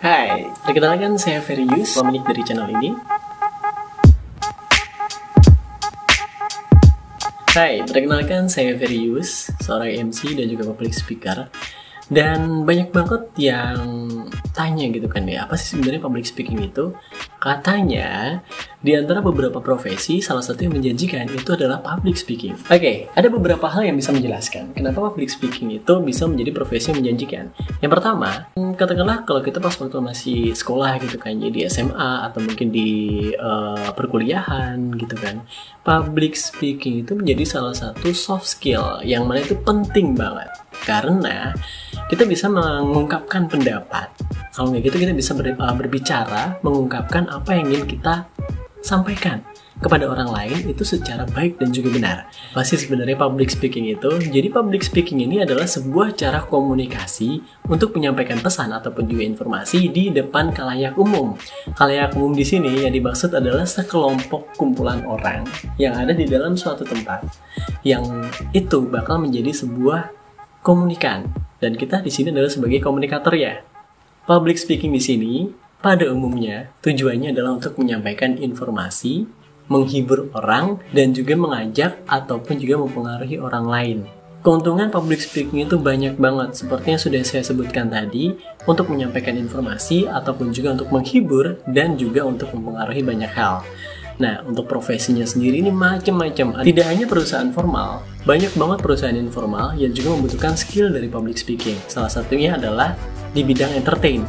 Hai, perkenalkan saya Verius, pemilik dari channel ini. Hai, perkenalkan saya Verius, seorang MC dan juga public speaker. Dan banyak banget yang tanya gitu kan ya, apa sih sebenarnya public speaking itu? Katanya, di antara beberapa profesi, salah satu yang menjanjikan itu adalah public speaking. Oke, ada beberapa hal yang bisa menjelaskan kenapa public speaking itu bisa menjadi profesi yang menjanjikan. Yang pertama, katakanlah kalau kita pas waktu masih sekolah gitu kan, ya di SMA atau mungkin di perkuliahan gitu kan, public speaking itu menjadi salah satu soft skill yang mana itu penting banget. Karena kita bisa mengungkapkan pendapat. Kalau nggak gitu kita bisa berbicara, mengungkapkan apa yang ingin kita sampaikan kepada orang lain itu secara baik dan juga benar. Pasti sebenarnya public speaking itu. Jadi public speaking ini adalah sebuah cara komunikasi untuk menyampaikan pesan ataupun juga informasi di depan khalayak umum. Khalayak umum di sini yang dimaksud adalah sekelompok kumpulan orang yang ada di dalam suatu tempat. Yang itu bakal menjadi sebuah komunikan, dan kita di sini adalah sebagai komunikator ya. Public speaking di sini pada umumnya tujuannya adalah untuk menyampaikan informasi, menghibur orang, dan juga mengajak ataupun juga mempengaruhi orang lain. Keuntungan public speaking itu banyak banget, seperti yang sudah saya sebutkan tadi, untuk menyampaikan informasi ataupun juga untuk menghibur dan juga untuk mempengaruhi banyak hal. Nah, untuk profesinya sendiri ini macam-macam. Tidak hanya perusahaan formal, banyak banget perusahaan informal yang juga membutuhkan skill dari public speaking. Salah satunya adalah di bidang entertain.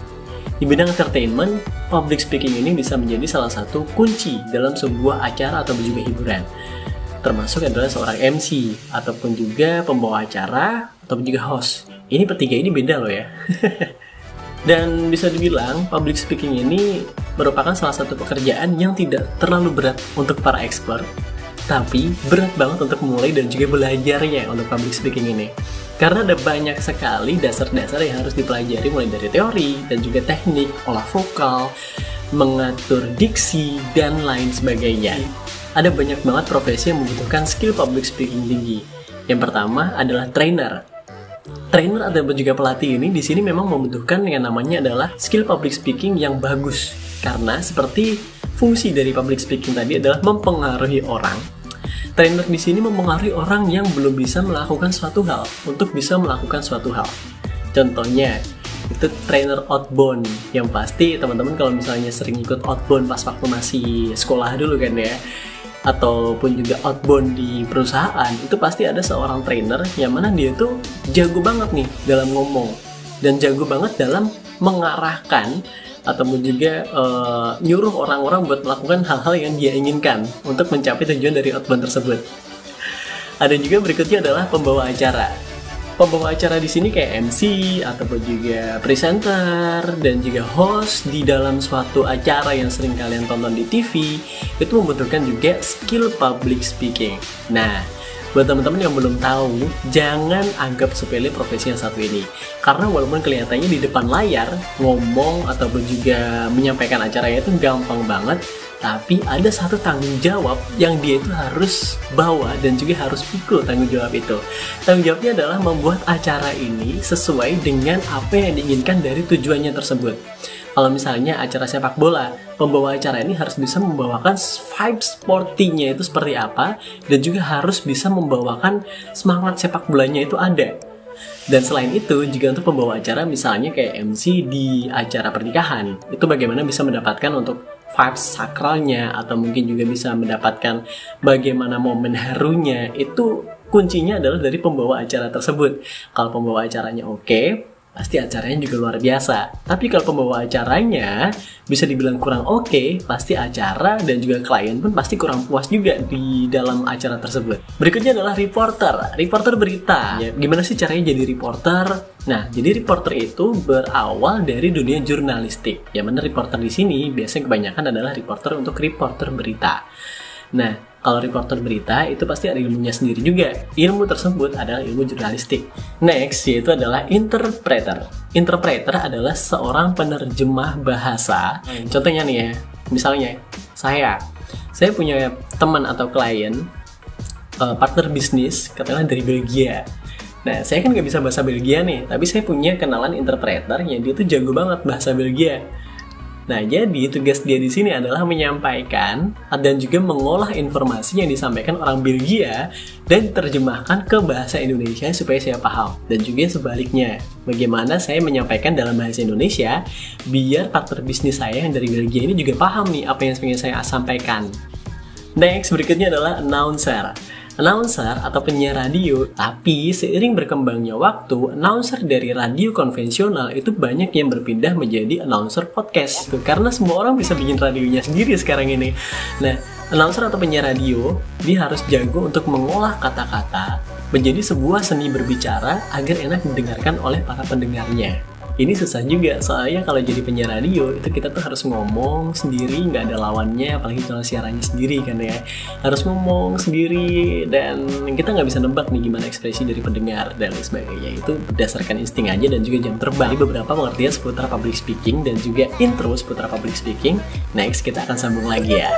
Di bidang entertainment, public speaking ini bisa menjadi salah satu kunci dalam sebuah acara atau juga hiburan. Termasuk adalah seorang MC, ataupun juga pembawa acara, ataupun juga host. Ini bertiga ini beda loh ya. Dan bisa dibilang public speaking ini merupakan salah satu pekerjaan yang tidak terlalu berat untuk para expert, tapi berat banget untuk mulai dan juga belajarnya untuk public speaking ini. Karena ada banyak sekali dasar-dasar yang harus dipelajari, mulai dari teori dan juga teknik, olah vokal, mengatur diksi, dan lain sebagainya. Ada banyak banget profesi yang membutuhkan skill public speaking tinggi. Yang pertama adalah trainer. Trainer atau juga pelatih ini di sini memang membutuhkan yang namanya adalah skill public speaking yang bagus. Karena seperti fungsi dari public speaking tadi adalah mempengaruhi orang. Trainer di sini mempengaruhi orang yang belum bisa melakukan suatu hal untuk bisa melakukan suatu hal. Contohnya itu trainer outbound, yang pasti teman-teman kalau misalnya sering ikut outbound pas waktu masih sekolah dulu kan ya, ataupun juga outbound di perusahaan, itu pasti ada seorang trainer yang mana dia tuh jago banget nih dalam ngomong dan jago banget dalam mengarahkan ataupun juga nyuruh orang-orang buat melakukan hal-hal yang dia inginkan untuk mencapai tujuan dari outbound tersebut. Ada juga berikutnya adalah pembawa acara. Pembawa acara di sini kayak MC ataupun juga presenter dan juga host di dalam suatu acara yang sering kalian tonton di TV, itu membutuhkan juga skill public speaking. Nah, buat teman-teman yang belum tahu, jangan anggap sepele profesi yang satu ini. Karena walaupun kelihatannya di depan layar ngomong ataupun juga menyampaikan acaranya itu gampang banget, tapi ada satu tanggung jawab yang dia itu harus bawa dan juga harus pikul tanggung jawab itu. Tanggung jawabnya adalah membuat acara ini sesuai dengan apa yang diinginkan dari tujuannya tersebut. Kalau misalnya acara sepak bola, pembawa acara ini harus bisa membawakan vibe sportinya itu seperti apa, dan juga harus bisa membawakan semangat sepak bolanya itu ada. Dan selain itu, juga untuk pembawa acara misalnya kayak MC di acara pernikahan, itu bagaimana bisa mendapatkan untuk vibes sakralnya, atau mungkin juga bisa mendapatkan bagaimana momen harunya, itu kuncinya adalah dari pembawa acara tersebut. Kalau pembawa acaranya oke, pasti acaranya juga luar biasa. Tapi kalau pembawa acaranya bisa dibilang kurang oke, pasti acara dan juga klien pun pasti kurang puas juga di dalam acara tersebut. Berikutnya adalah reporter. Reporter berita. Ya, gimana sih caranya jadi reporter? Nah, jadi reporter itu berawal dari dunia jurnalistik. Yang mana reporter di sini biasanya kebanyakan adalah reporter untuk reporter berita. Nah, kalau reporter berita itu pasti ada ilmunya sendiri juga. Ilmu tersebut adalah ilmu jurnalistik. Next, yaitu adalah interpreter. Interpreter adalah seorang penerjemah bahasa. Contohnya nih ya, misalnya saya punya teman atau klien, partner bisnis, katakanlah dari Belgia. Nah, saya kan nggak bisa bahasa Belgia nih, tapi saya punya kenalan interpreter yang dia tuh jago banget bahasa Belgia. Nah, jadi tugas dia di sini adalah menyampaikan dan juga mengolah informasi yang disampaikan orang Belgia dan diterjemahkan ke bahasa Indonesia supaya saya paham. Dan juga sebaliknya, bagaimana saya menyampaikan dalam bahasa Indonesia biar partner bisnis saya yang dari Belgia ini juga paham nih apa yang ingin saya sampaikan. Next, berikutnya adalah announcer. Announcer atau penyiar radio, tapi seiring berkembangnya waktu, announcer dari radio konvensional itu banyak yang berpindah menjadi announcer podcast. Karena semua orang bisa bikin radionya sendiri sekarang ini. Nah, announcer atau penyiar radio, dia harus jago untuk mengolah kata-kata menjadi sebuah seni berbicara agar enak didengarkan oleh para pendengarnya. Ini susah juga, soalnya kalau jadi penyiar radio itu kita tuh harus ngomong sendiri, nggak ada lawannya, apalagi kalau siarannya sendiri kan ya. Harus ngomong sendiri dan kita nggak bisa nebak nih gimana ekspresi dari pendengar dan lain sebagainya. Itu berdasarkan insting aja dan juga jam terbang. Jadi beberapa pengertian seputar public speaking dan juga intro seputar public speaking. Next kita akan sambung lagi ya.